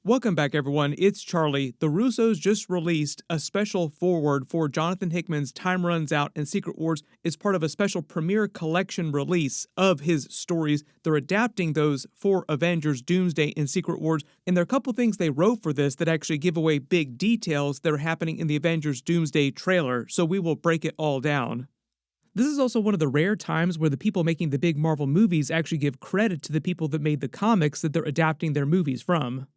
Welcome back, everyone. It's Charlie. The Russos just released a special foreword for Jonathan Hickman's Time Runs Out and Secret Wars as part of a special premiere collection release of his stories. They're adapting those for Avengers Doomsday and Secret Wars, and there are a couple things they wrote for this that actually give away big details that are happening in the Avengers Doomsday trailer, so we will break it all down. This is also one of the rare times where the people making the big Marvel movies actually give credit to the people that made the comics that they're adapting their movies from.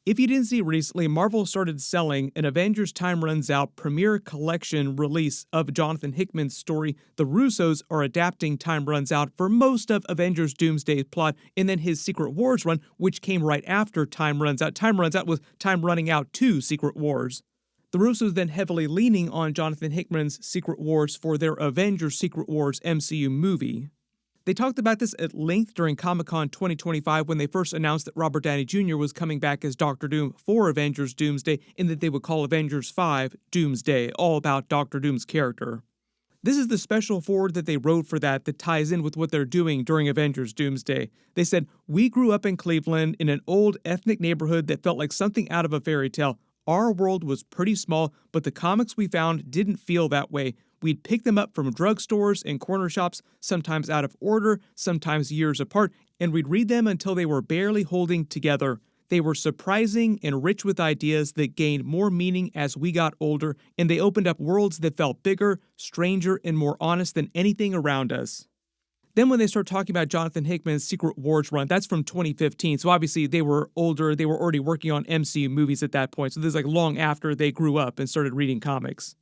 If you didn't see recently, Marvel started selling an Avengers Time Runs Out premiere collection release of Jonathan Hickman's story. The Russos are adapting Time Runs Out for most of Avengers Doomsday's plot, and then his Secret Wars run, which came right after Time Runs Out. Time Runs Out was time running out to Secret Wars. The Russos then heavily leaning on Jonathan Hickman's Secret Wars for their Avengers Secret Wars MCU movie. They talked about this at length during Comic-Con 2025 when they first announced that Robert Downey Jr. was coming back as Doctor Doom for Avengers Doomsday, and that they would call Avengers 5 Doomsday, all about Doctor Doom's character. This is the special foreword that they wrote for that ties in with what they're doing during Avengers Doomsday. They said, "We grew up in Cleveland in an old ethnic neighborhood that felt like something out of a fairy tale. Our world was pretty small, but the comics we found didn't feel that way. We'd pick them up from drugstores and corner shops, sometimes out of order, sometimes years apart, and we'd read them until they were barely holding together. They were surprising and rich with ideas that gained more meaning as we got older, and they opened up worlds that felt bigger, stranger, and more honest than anything around us." Then when they start talking about Jonathan Hickman's Secret Wars run, that's from 2015, so obviously they were older, they were already working on MCU movies at that point, so this is like long after they grew up and started reading comics.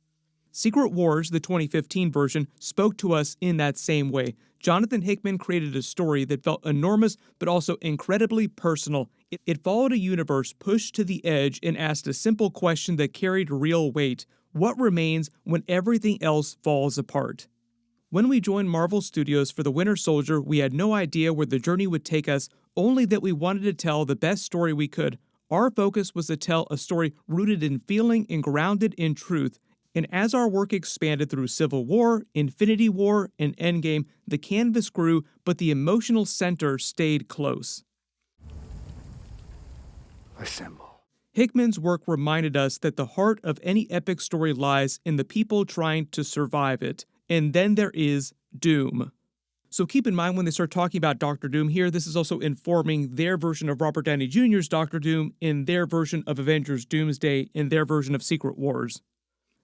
Secret Wars, the 2015 version, spoke to us in that same way. Jonathan Hickman created a story that felt enormous but also incredibly personal. It followed a universe pushed to the edge and asked a simple question that carried real weight. What remains when everything else falls apart? When we joined Marvel Studios for The Winter Soldier, we had no idea where the journey would take us, only that we wanted to tell the best story we could. Our focus was to tell a story rooted in feeling and grounded in truth. And as our work expanded through Civil War, Infinity War, and Endgame, the canvas grew, but the emotional center stayed close. Assemble. Hickman's work reminded us that the heart of any epic story lies in the people trying to survive it. And then there is Doom. So keep in mind when they start talking about Doctor Doom here, this is also informing their version of Robert Downey Jr.'s Doctor Doom in their version of Avengers Doomsday in their version of Secret Wars.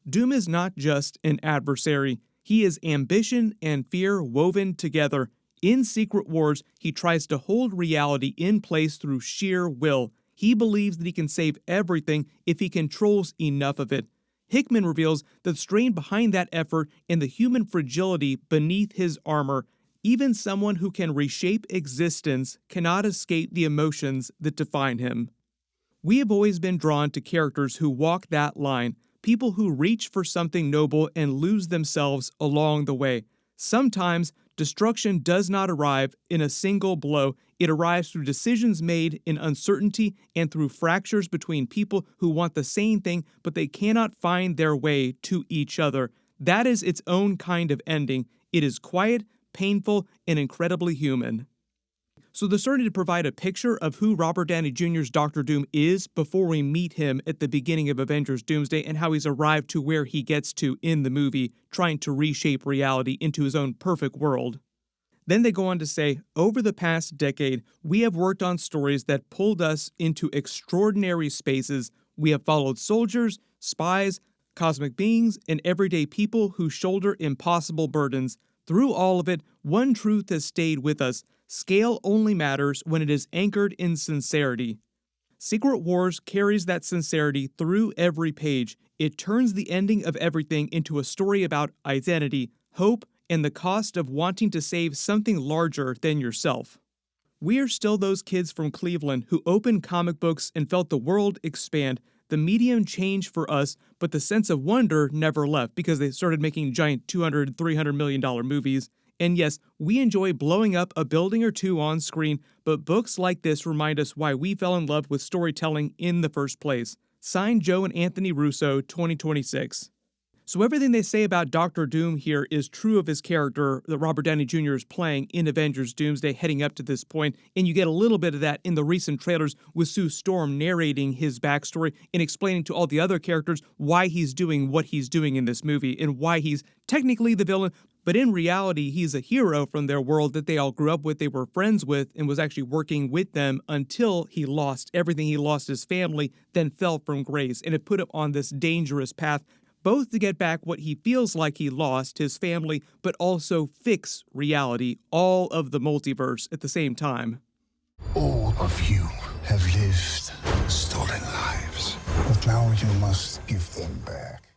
Doom is not just an adversary. He is ambition and fear woven together. In Secret Wars, he tries to hold reality in place through sheer will. He believes that he can save everything if he controls enough of it. Hickman reveals the strain behind that effort and the human fragility beneath his armor. Even someone who can reshape existence cannot escape the emotions that define him. We have always been drawn to characters who walk that line, people who reach for something noble and lose themselves along the way. Sometimes, destruction does not arrive in a single blow. It arrives through decisions made in uncertainty and through fractures between people who want the same thing, but they cannot find their way to each other. That is its own kind of ending. It is quiet, painful, and incredibly human. So they're starting to provide a picture of who Robert Downey Jr.'s Doctor Doom is before we meet him at the beginning of Avengers Doomsday and how he's arrived to where he gets to in the movie, trying to reshape reality into his own perfect world. Then they go on to say, over the past decade, we have worked on stories that pulled us into extraordinary spaces. We have followed soldiers, spies, cosmic beings, and everyday people who shoulder impossible burdens. Through all of it, one truth has stayed with us. Scale only matters when it is anchored in sincerity. Secret Wars carries that sincerity through every page. It turns the ending of everything into a story about identity, hope, and the cost of wanting to save something larger than yourself. We are still those kids from Cleveland who opened comic books and felt the world expand. The medium changed for us, but the sense of wonder never left because they started making giant $200, $300 million movies. And yes, we enjoy blowing up a building or two on screen, but books like this remind us why we fell in love with storytelling in the first place. Signed, Joe and Anthony Russo, 2026. So everything they say about Doctor Doom here is true of his character that Robert Downey Jr. is playing in Avengers Doomsday heading up to this point, and you get a little bit of that in the recent trailers with Sue Storm narrating his backstory and explaining to all the other characters why he's doing what he's doing in this movie and why he's technically the villain, but in reality he's a hero from their world that they all grew up with, they were friends with, and was actually working with them until he lost everything. He lost his family, then fell from grace, and it put him on this dangerous path, both to get back what he feels like he lost, his family, but also fix reality, all of the multiverse at the same time. All of you have lived stolen lives, but now you must give them back.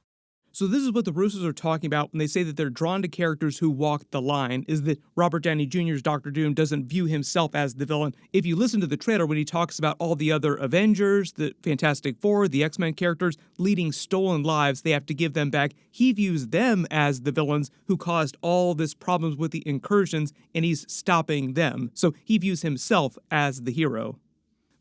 So this is what the Russos are talking about when they say that they're drawn to characters who walk the line, is that Robert Downey Jr.'s Doctor Doom doesn't view himself as the villain. If you listen to the trailer when he talks about all the other Avengers, the Fantastic Four, the X-Men characters leading stolen lives, they have to give them back, he views them as the villains who caused all this problems with the incursions, and he's stopping them. So he views himself as the hero.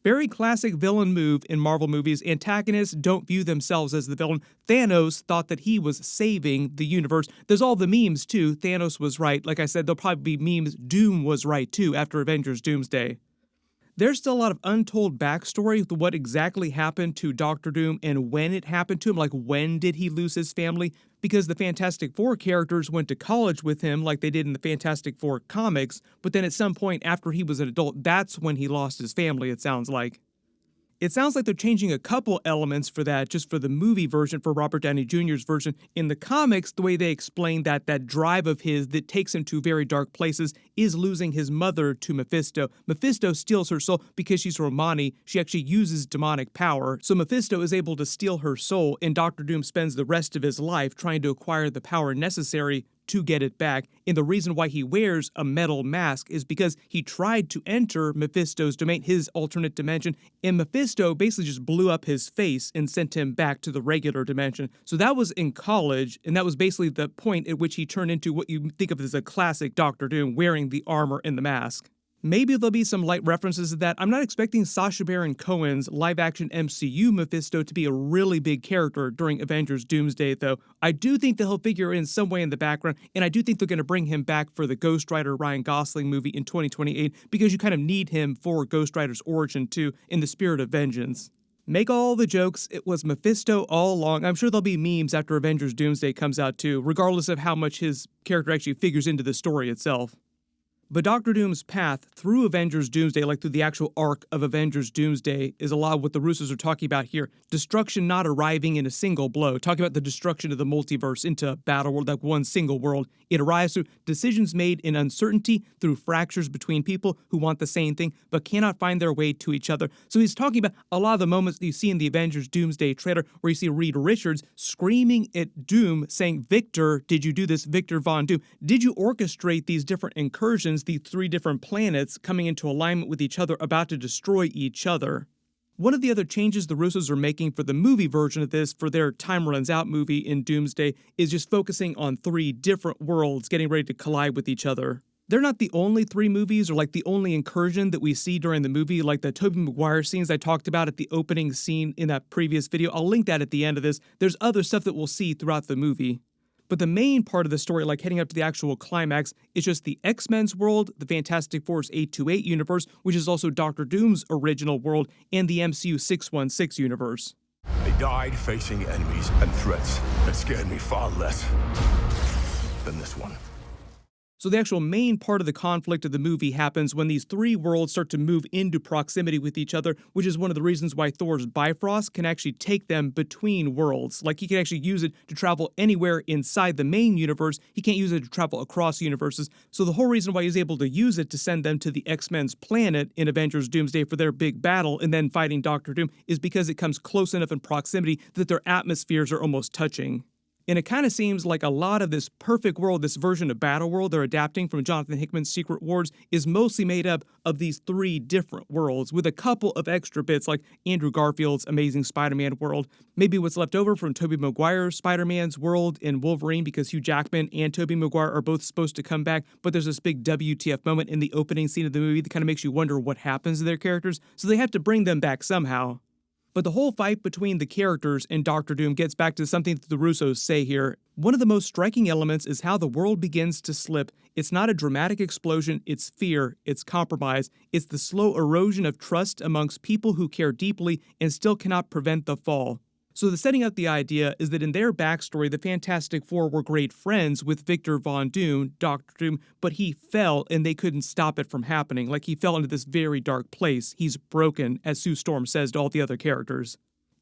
Very classic villain move in Marvel movies. Antagonists don't view themselves as the villain. Thanos thought that he was saving the universe. There's all the memes too. Thanos was right. Like I said, there'll probably be memes. Doom was right too after Avengers Doomsday. There's still a lot of untold backstory with what exactly happened to Doctor Doom and when it happened to him, like when did he lose his family? Because the Fantastic Four characters went to college with him like they did in the Fantastic Four comics, but then at some point after he was an adult, that's when he lost his family, it sounds like. It sounds like they're changing a couple elements for that, just for the movie version, for Robert Downey Jr.'s version. In the comics, the way they explain that drive of his that takes him to very dark places is losing his mother to Mephisto. Mephisto steals her soul because she's Romani. She actually uses demonic power. So Mephisto is able to steal her soul, and Doctor Doom spends the rest of his life trying to acquire the power necessary to get it back. And the reason why he wears a metal mask is because he tried to enter Mephisto's domain, his alternate dimension, and Mephisto basically just blew up his face and sent him back to the regular dimension. So that was in college, and that was basically the point at which he turned into what you think of as a classic Doctor Doom, wearing the armor and the mask. Maybe there'll be some light references to that. I'm not expecting Sacha Baron Cohen's live-action MCU Mephisto to be a really big character during Avengers Doomsday, though. I do think that he'll figure in some way in the background, and I do think they're going to bring him back for the Ghost Rider Ryan Gosling movie in 2028, because you kind of need him for Ghost Rider's origin, too, in the spirit of vengeance. Make all the jokes, it was Mephisto all along. I'm sure there'll be memes after Avengers Doomsday comes out, too, regardless of how much his character actually figures into the story itself. But Doctor Doom's path through Avengers Doomsday, like through the actual arc of Avengers Doomsday, is a lot of what the Russos are talking about here. Destruction not arriving in a single blow. Talking about the destruction of the multiverse into a battle world, like one single world. It arrives through decisions made in uncertainty, through fractures between people who want the same thing, but cannot find their way to each other. So he's talking about a lot of the moments that you see in the Avengers Doomsday trailer, where you see Reed Richards screaming at Doom, saying, "Victor, did you do this? Victor Von Doom, did you orchestrate these different incursions, the 3 different planets coming into alignment with each other, about to destroy each other?" One of the other changes the Russos are making for the movie version of this, for their Time Runs Out movie in Doomsday, is just focusing on 3 different worlds getting ready to collide with each other. They're not the only 3 movies, or like the only incursion that we see during the movie, like the Tobey Maguire scenes I talked about at the opening scene in that previous video. I'll link that at the end of this. There's other stuff that we'll see throughout the movie. But the main part of the story, like heading up to the actual climax, is just the X-Men's world, the Fantastic Four's 828 universe, which is also Doctor Doom's original world, and the MCU 616 universe. They died facing enemies and threats that scared me far less than this one. So the actual main part of the conflict of the movie happens when these 3 worlds start to move into proximity with each other, which is one of the reasons why Thor's Bifrost can actually take them between worlds. Like, he can actually use it to travel anywhere inside the main universe. He can't use it to travel across universes. So the whole reason why he's able to use it to send them to the X-Men's planet in Avengers Doomsday for their big battle and then fighting Doctor Doom is because it comes close enough in proximity that their atmospheres are almost touching. And it kind of seems like a lot of this perfect world, this version of Battleworld they're adapting from Jonathan Hickman's Secret Wars, is mostly made up of these 3 different worlds, with a couple of extra bits like Andrew Garfield's Amazing Spider-Man world, maybe what's left over from Tobey Maguire's Spider-Man's world in Wolverine, because Hugh Jackman and Tobey Maguire are both supposed to come back, but there's this big WTF moment in the opening scene of the movie that kind of makes you wonder what happens to their characters, so they have to bring them back somehow. But the whole fight between the characters and Doctor Doom gets back to something that the Russos say here. One of the most striking elements is how the world begins to slip. It's not a dramatic explosion, it's fear, it's compromise, it's the slow erosion of trust amongst people who care deeply and still cannot prevent the fall. So the setting up the idea is that in their backstory, the Fantastic Four were great friends with Victor Von Doom, Doctor Doom, but he fell and they couldn't stop it from happening. Like he fell into this very dark place. He's broken, as Sue Storm says to all the other characters.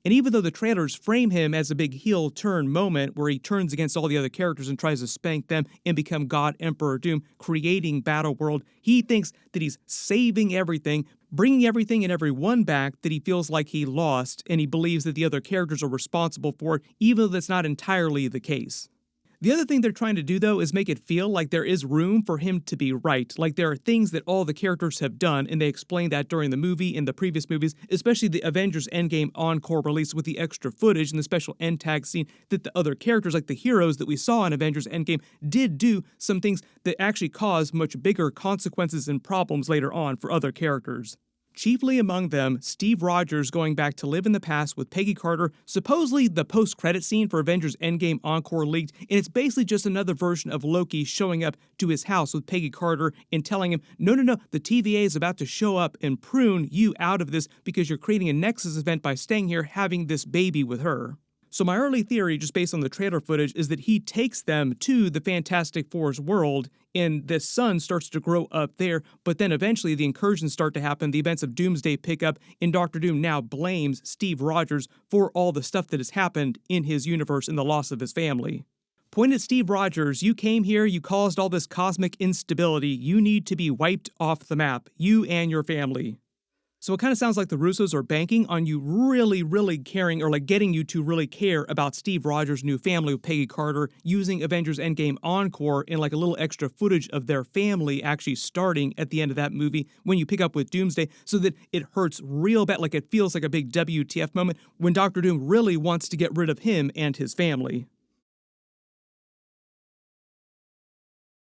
And even though the trailers frame him as a big heel turn moment where he turns against all the other characters and tries to spank them and become God Emperor Doom, creating Battle World, he thinks that he's saving everything, bringing everything and everyone back that he feels like he lost, and he believes that the other characters are responsible for it, even though that's not entirely the case. The other thing they're trying to do, though, is make it feel like there is room for him to be right. Like there are things that all the characters have done, and they explain that during the movie and the previous movies, especially the Avengers Endgame Encore release with the extra footage and the special end tag scene that the other characters, like the heroes that we saw in Avengers Endgame, did do some things that actually cause much bigger consequences and problems later on for other characters. Chiefly among them, Steve Rogers going back to live in the past with Peggy Carter, supposedly the post-credit scene for Avengers Endgame Encore leaked, and it's basically just another version of Loki showing up to his house with Peggy Carter and telling him, no, the TVA is about to show up and prune you out of this because you're creating a Nexus event by staying here having this baby with her. So my early theory, just based on the trailer footage, is that he takes them to the Fantastic Four's world, and the sun starts to grow up there, but then eventually the incursions start to happen, the events of Doomsday pick up, and Doctor Doom now blames Steve Rogers for all the stuff that has happened in his universe and the loss of his family. Point at Steve Rogers, you came here, you caused all this cosmic instability, you need to be wiped off the map, you and your family. So it kind of sounds like the Russos are banking on you really caring, or like getting you to really care about Steve Rogers' new family with Peggy Carter, using Avengers Endgame Encore and like a little extra footage of their family actually starting at the end of that movie when you pick up with Doomsday, so that it hurts real bad, like it feels like a big WTF moment when Doctor Doom really wants to get rid of him and his family.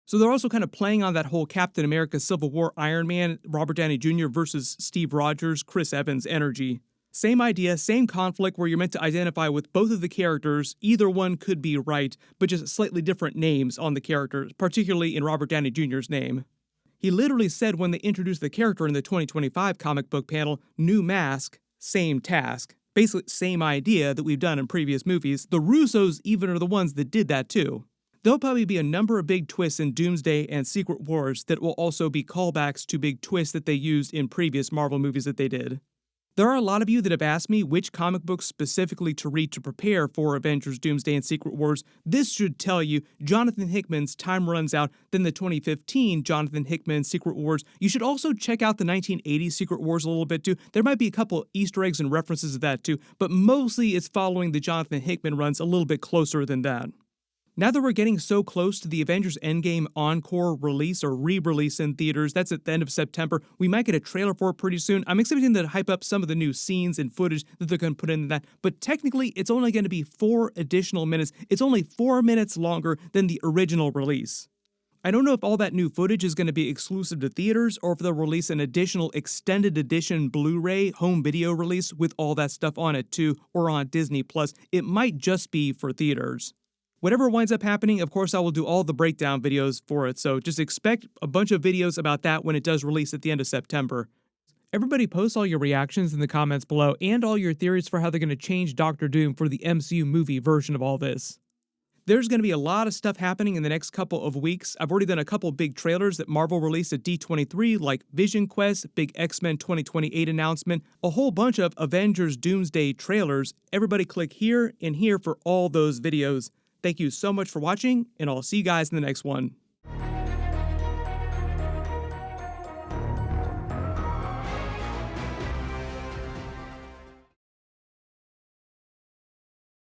So they're also kind of playing on that whole Captain America Civil War Iron Man, Robert Downey Jr. versus Steve Rogers, Chris Evans energy. Same idea, same conflict where you're meant to identify with both of the characters. Either one could be right, but just slightly different names on the characters, particularly in Robert Downey Jr.'s name. He literally said when they introduced the character in the 2025 comic book panel, new mask, same task. Basically, same idea that we've done in previous movies. The Russos even are the ones that did that too. There'll probably be a number of big twists in Doomsday and Secret Wars that will also be callbacks to big twists that they used in previous Marvel movies that they did. There are a lot of you that have asked me which comic books specifically to read to prepare for Avengers Doomsday and Secret Wars. This should tell you Jonathan Hickman's Time Runs Out, then the 2015 Jonathan Hickman Secret Wars. You should also check out the 1980 Secret Wars a little bit too. There might be a couple Easter eggs and references to that too, but mostly it's following the Jonathan Hickman runs a little bit closer than that. Now that we're getting so close to the Avengers Endgame Encore release or re-release in theaters, that's at the end of September, we might get a trailer for it pretty soon. I'm expecting to hype up some of the new scenes and footage that they're going to put in that, but technically it's only going to be 4 additional minutes. It's only 4 minutes longer than the original release. I don't know if all that new footage is going to be exclusive to theaters or if they'll release an additional extended edition Blu-ray home video release with all that stuff on it too, or on Disney+. It might just be for theaters. Whatever winds up happening, of course, I will do all the breakdown videos for it, so just expect a bunch of videos about that when it does release at the end of September. Everybody post all your reactions in the comments below and all your theories for how they're going to change Doctor Doom for the MCU movie version of all this. There's going to be a lot of stuff happening in the next couple of weeks. I've already done a couple big trailers that Marvel released at D23, like Vision Quest, big X-Men 2028 announcement, a whole bunch of Avengers Doomsday trailers. Everybody click here and here for all those videos. Thank you so much for watching, and I'll see you guys in the next one.